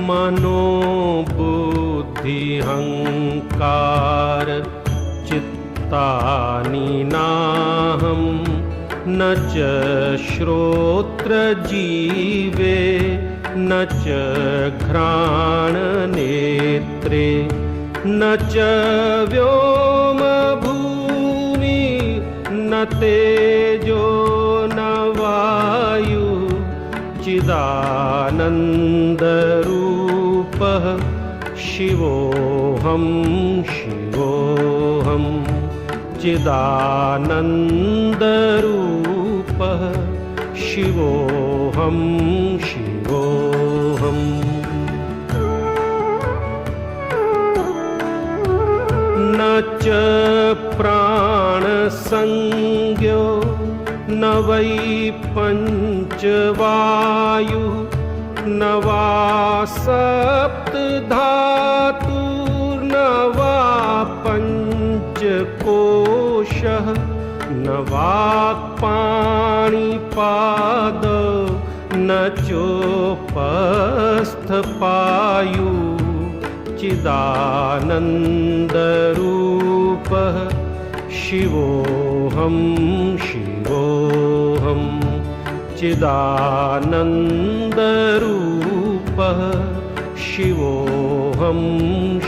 मनोबुद्धिहंकार चित्तानि नाहं न च श्रोत्रजीवे न च घ्राणनेत्रे न च व्योमभूमि न तेजो न वायु चिदानन्दरूपः शिवोऽहं शिवोऽहं चिदानन्दरूपः शिवोऽहं शिवोऽहम् न च प्राणसंज्ञो न वै पञ्चवायुः न वा सप्तधातुर्न वा पञ्चकोशः न वाक्पाणिपाद न चोपस्थपायु चिदानन्दरूपः शिवोऽहं शिवोऽहं चिदानन्दरूपः शिवोऽहं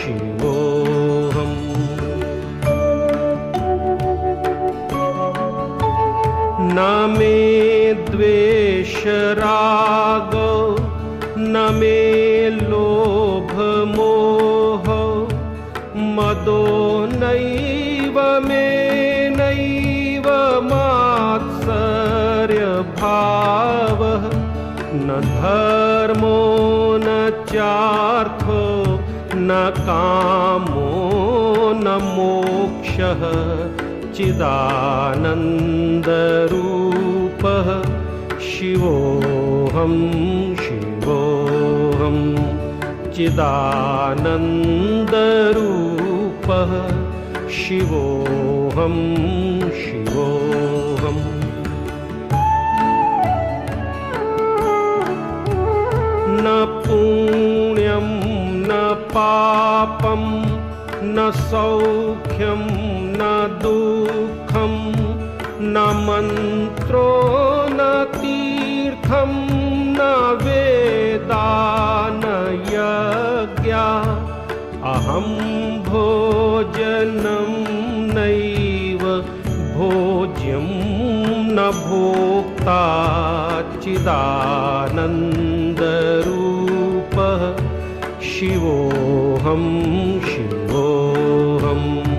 शिवोऽहम् न मे द्वेषरागो न मे लोभमोह मदो नैव मे नैव मात्सर्यभावः न धर्मो न चार्थो न कामो न मोक्षः चिदानन्दरूपः शिवोऽहं शिवोऽहं चिदानन्दरूपः शिवोऽहं शिवोऽहम् न पुण्यं न पापं न सौख्यं न दुःखं न मन्त्रो न तीर्थं न वेदा न यज्ञा अहं भोजनं नैव भोज्यं न भोक्ता चिदानन्दरूपः शिवोऽहं शिवोऽहम्